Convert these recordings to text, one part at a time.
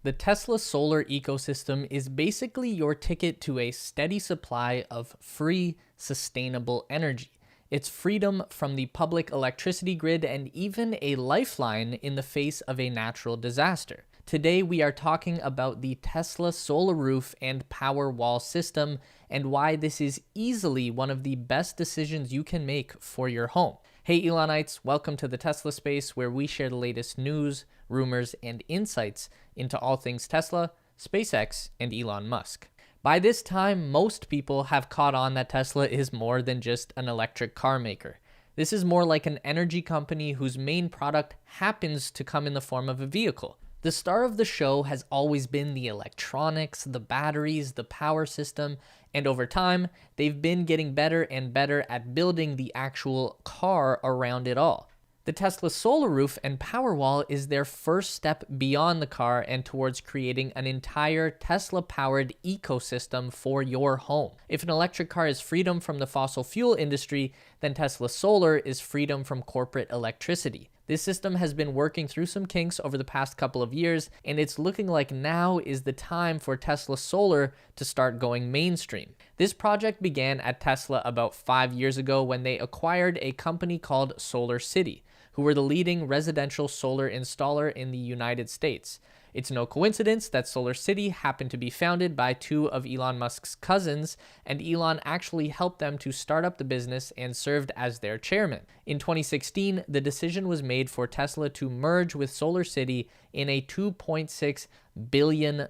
The Tesla solar ecosystem is basically your ticket to a steady supply of free, sustainable energy. It's freedom from the public electricity grid and even a lifeline in the face of a natural disaster. Today, we are talking about the Tesla solar roof and power wall system and why this is easily one of the best decisions you can make for your home. Hey Elonites, welcome to the Tesla space where we share the latest news, rumors, and insights into all things Tesla, SpaceX, and Elon Musk. By this time, most people have caught on that Tesla is more than just an electric car maker. This is more like an energy company whose main product happens to come in the form of a vehicle. The star of the show has always been the electronics, the batteries, the power system, and over time, they've been getting better and better at building the actual car around it all. The Tesla solar roof and power wall is their first step beyond the car and towards creating an entire Tesla-powered ecosystem for your home. If an electric car is freedom from the fossil fuel industry, then Tesla Solar is freedom from corporate electricity. This system has been working through some kinks over the past couple of years, and it's looking like now is the time for Tesla Solar to start going mainstream. This project began at Tesla about 5 years ago when they acquired a company called Solar City, who were the leading residential solar installer in the United States. It's no coincidence that Solar City happened to be founded by two of Elon Musk's cousins, and Elon actually helped them to start up the business and served as their chairman. In 2016, the decision was made for Tesla to merge with Solar City in a $2.6 billion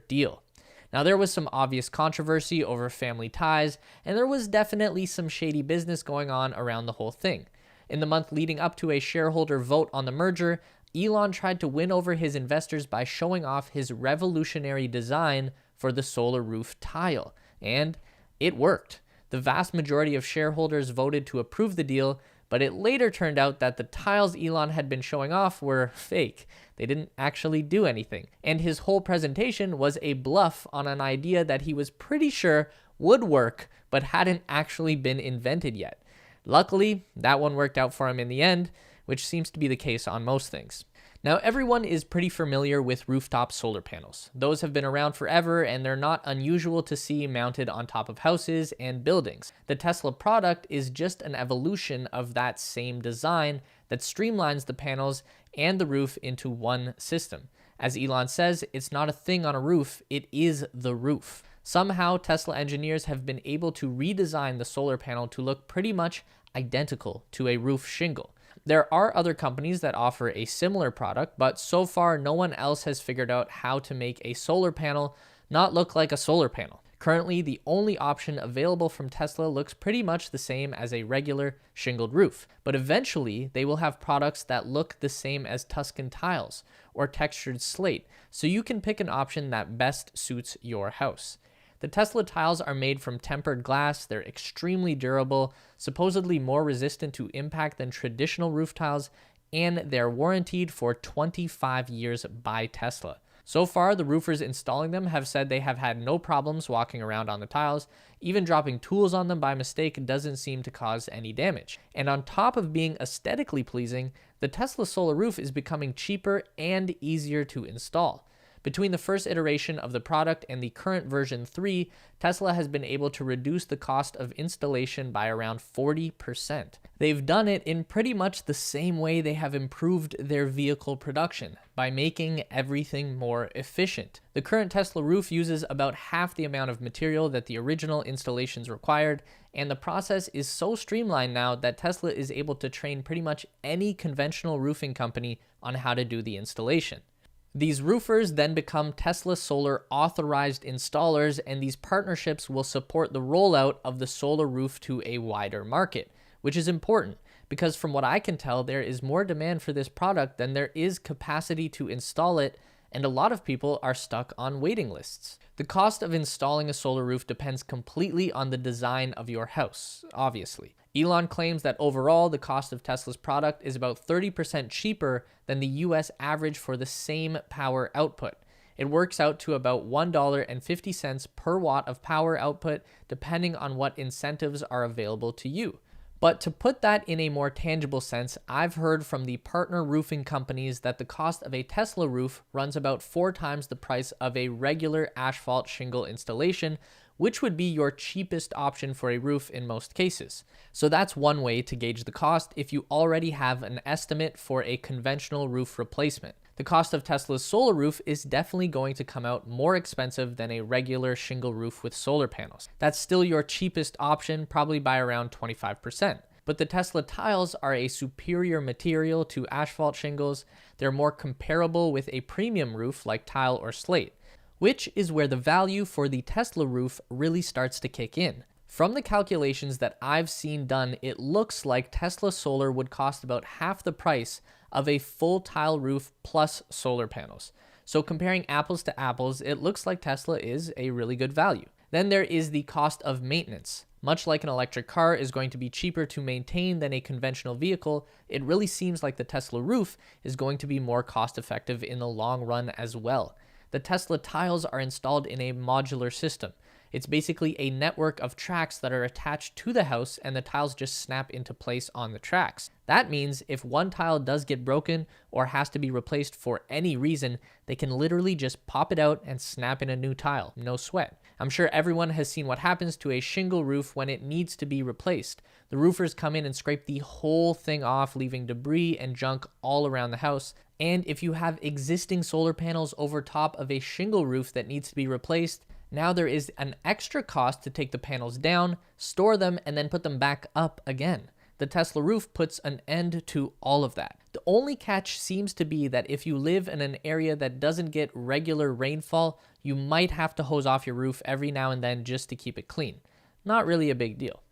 deal. Now, there was some obvious controversy over family ties, and there was definitely some shady business going on around the whole thing. In the month leading up to a shareholder vote on the merger, Elon tried to win over his investors by showing off his revolutionary design for the solar roof tile, and it worked. The vast majority of shareholders voted to approve the deal, but it later turned out that the tiles Elon had been showing off were fake. They didn't actually do anything, and his whole presentation was a bluff on an idea that he was pretty sure would work, but hadn't actually been invented yet. Luckily, that one worked out for him in the end, which seems to be the case on most things. Now, everyone is pretty familiar with rooftop solar panels. Those have been around forever, and they're not unusual to see mounted on top of houses and buildings. The Tesla product is just an evolution of that same design that streamlines the panels and the roof into one system. As Elon says, it's not a thing on a roof, it is the roof. Somehow, Tesla engineers have been able to redesign the solar panel to look pretty much identical to a roof shingle. There are other companies that offer a similar product, but so far no one else has figured out how to make a solar panel not look like a solar panel. Currently, the only option available from Tesla looks pretty much the same as a regular shingled roof, but eventually they will have products that look the same as Tuscan tiles or textured slate, so you can pick an option that best suits your house. The Tesla tiles are made from tempered glass, they're extremely durable, supposedly more resistant to impact than traditional roof tiles, and they're warranted for 25 years by Tesla. So far, the roofers installing them have said they have had no problems walking around on the tiles. Even dropping tools on them by mistake doesn't seem to cause any damage. And on top of being aesthetically pleasing, the Tesla solar roof is becoming cheaper and easier to install. Between the first iteration of the product and the current version 3, Tesla has been able to reduce the cost of installation by around 40%. They've done it in pretty much the same way they have improved their vehicle production, by making everything more efficient. The current Tesla roof uses about half the amount of material that the original installations required, and the process is so streamlined now that Tesla is able to train pretty much any conventional roofing company on how to do the installation. These roofers then become Tesla Solar authorized installers, and these partnerships will support the rollout of the solar roof to a wider market, which is important because from what I can tell, there is more demand for this product than there is capacity to install it, and a lot of people are stuck on waiting lists. The cost of installing a solar roof depends completely on the design of your house, obviously. Elon claims that overall, the cost of Tesla's product is about 30% cheaper than the US average for the same power output. It works out to about $1.50 per watt of power output, depending on what incentives are available to you. But to put that in a more tangible sense, I've heard from the partner roofing companies that the cost of a Tesla roof runs about 4 times the price of a regular asphalt shingle installation, which would be your cheapest option for a roof in most cases. So that's one way to gauge the cost if you already have an estimate for a conventional roof replacement. The cost of Tesla's solar roof is definitely going to come out more expensive than a regular shingle roof with solar panels. That's still your cheapest option, probably by around 25%. But the Tesla tiles are a superior material to asphalt shingles. They're more comparable with a premium roof like tile or slate, which is where the value for the Tesla roof really starts to kick in. From the calculations that I've seen done, it looks like Tesla Solar would cost about half the price of a full tile roof plus solar panels. So comparing apples to apples, it looks like Tesla is a really good value. Then there is the cost of maintenance. Much like an electric car is going to be cheaper to maintain than a conventional vehicle, it really seems like the Tesla roof is going to be more cost effective in the long run as well. The Tesla tiles are installed in a modular system. It's basically a network of tracks that are attached to the house, and the tiles just snap into place on the tracks. That means if one tile does get broken or has to be replaced for any reason, they can literally just pop it out and snap in a new tile. No sweat. I'm sure everyone has seen what happens to a shingle roof when it needs to be replaced. The roofers come in and scrape the whole thing off, leaving debris and junk all around the house. And if you have existing solar panels over top of a shingle roof that needs to be replaced, now there is an extra cost to take the panels down, store them, and then put them back up again. The Tesla roof puts an end to all of that. The only catch seems to be that if you live in an area that doesn't get regular rainfall, you might have to hose off your roof every now and then just to keep it clean. Not really a big deal.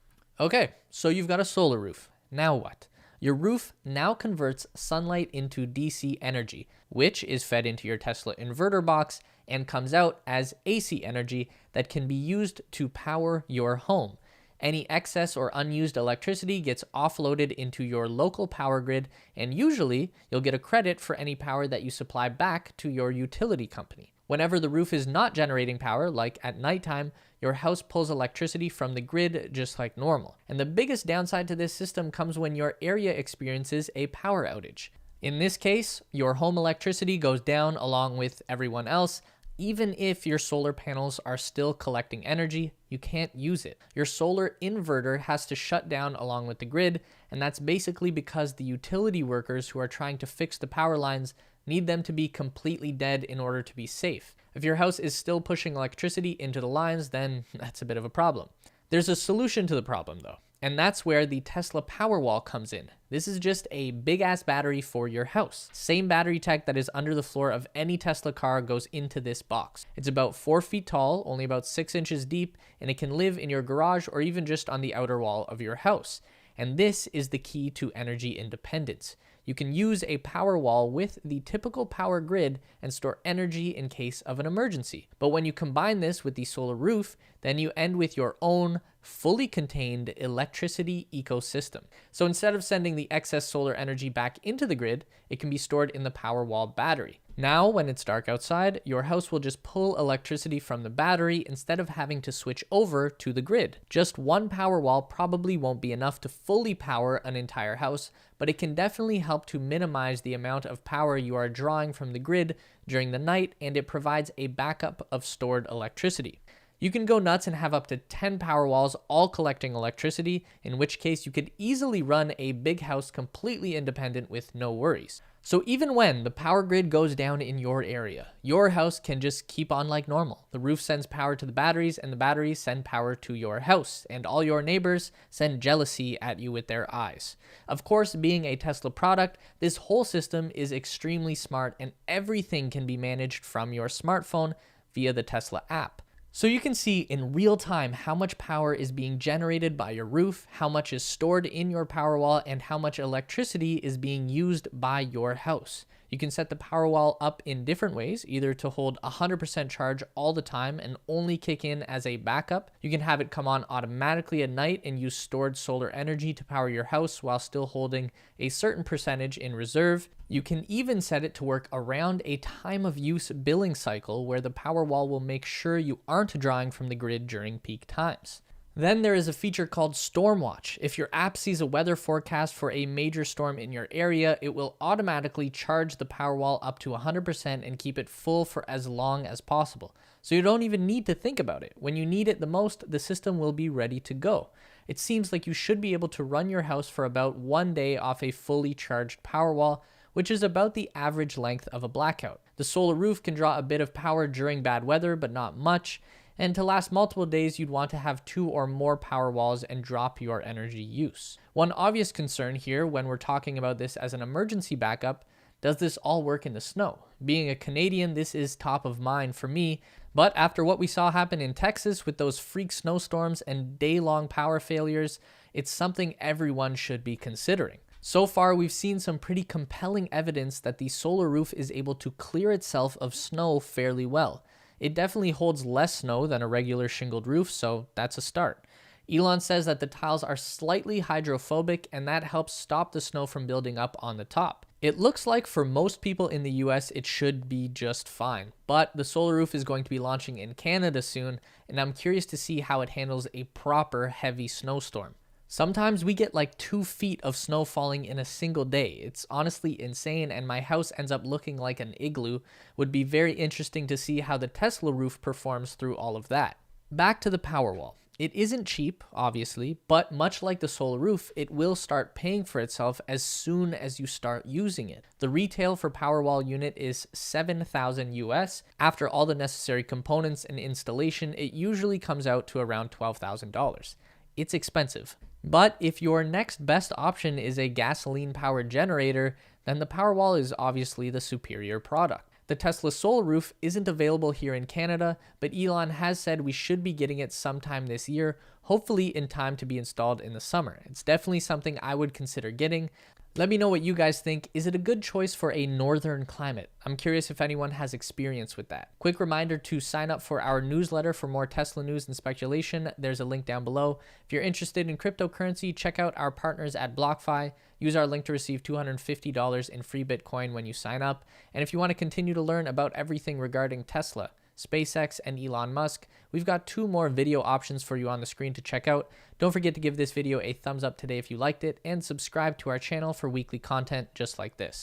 Okay, so you've got a solar roof. Now what? Your roof now converts sunlight into DC energy, which is fed into your Tesla inverter box and comes out as AC energy that can be used to power your home. Any excess or unused electricity gets offloaded into your local power grid, and usually you'll get a credit for any power that you supply back to your utility company. Whenever the roof is not generating power, like at nighttime, your house pulls electricity from the grid just like normal. And the biggest downside to this system comes when your area experiences a power outage. In this case, your home electricity goes down along with everyone else. Even if your solar panels are still collecting energy, you can't use it. Your solar inverter has to shut down along with the grid, and that's basically because the utility workers who are trying to fix the power lines need them to be completely dead in order to be safe. If your house is still pushing electricity into the lines, then that's a bit of a problem. There's a solution to the problem though, and that's where the Tesla Powerwall comes in. This is just a big ass battery for your house. Same battery tech that is under the floor of any Tesla car goes into this box. It's about 4 feet tall, only about 6 inches deep, and it can live in your garage or even just on the outer wall of your house. And this is the key to energy independence. You can use a power wall with the typical power grid and store energy in case of an emergency. But when you combine this with the solar roof, then you end with your own fully contained electricity ecosystem. So instead of sending the excess solar energy back into the grid, it can be stored in the Powerwall battery. Now, when it's dark outside, your house will just pull electricity from the battery instead of having to switch over to the grid. Just one Powerwall probably won't be enough to fully power an entire house, but it can definitely help to minimize the amount of power you are drawing from the grid during the night, and it provides a backup of stored electricity. You can go nuts and have up to 10 Powerwalls all collecting electricity, in which case you could easily run a big house completely independent with no worries. So even when the power grid goes down in your area, your house can just keep on like normal. The roof sends power to the batteries, and the batteries send power to your house, and all your neighbors send jealousy at you with their eyes. Of course, being a Tesla product, this whole system is extremely smart, and everything can be managed from your smartphone via the Tesla app. So you can see in real time how much power is being generated by your roof, how much is stored in your Powerwall, and how much electricity is being used by your house. You can set the Powerwall up in different ways, either to hold 100% charge all the time and only kick in as a backup. You can have it come on automatically at night and use stored solar energy to power your house while still holding a certain percentage in reserve. You can even set it to work around a time of use billing cycle where the Powerwall will make sure you aren't drawing from the grid during peak times. Then there is a feature called Storm Watch. If your app sees a weather forecast for a major storm in your area, it will automatically charge the Powerwall up to 100% and keep it full for as long as possible. So you don't even need to think about it. When you need it the most, the system will be ready to go. It seems like you should be able to run your house for about 1 day off a fully charged Powerwall, which is about the average length of a blackout. The solar roof can draw a bit of power during bad weather, but not much. And to last multiple days, you'd want to have 2 or more power walls and drop your energy use. One obvious concern here when we're talking about this as an emergency backup, does this all work in the snow? Being a Canadian, this is top of mind for me, but after what we saw happen in Texas with those freak snowstorms and day-long power failures, it's something everyone should be considering. So far, we've seen some pretty compelling evidence that the solar roof is able to clear itself of snow fairly well. It definitely holds less snow than a regular shingled roof, so that's a start. Elon says that the tiles are slightly hydrophobic, and that helps stop the snow from building up on the top. It looks like for most people in the US, it should be just fine, but the solar roof is going to be launching in Canada soon, and I'm curious to see how it handles a proper heavy snowstorm. Sometimes we get like 2 feet of snow falling in a single day. It's honestly insane, and my house ends up looking like an igloo. Would be very interesting to see how the Tesla roof performs through all of that. Back to the Powerwall. It isn't cheap, obviously, but much like the solar roof, it will start paying for itself as soon as you start using it. The retail for Powerwall unit is $7,000 US. After all the necessary components and installation, it usually comes out to around $12,000. It's expensive. But if your next best option is a gasoline-powered generator, then the Powerwall is obviously the superior product. The Tesla solar roof isn't available here in Canada, but Elon has said we should be getting it sometime this year, hopefully in time to be installed in the summer. It's definitely something I would consider getting. Let me know what you guys think. Is it a good choice for a northern climate? I'm curious if anyone has experience with that. Quick reminder to sign up for our newsletter for more Tesla news and speculation. There's a link down below. If you're interested in cryptocurrency, check out our partners at BlockFi. Use our link to receive $250 in free Bitcoin when you sign up. And if you want to continue to learn about everything regarding Tesla, SpaceX, and Elon Musk, we've got 2 more video options for you on the screen to check out. Don't forget to give this video a thumbs up today if you liked it, and subscribe to our channel for weekly content just like this.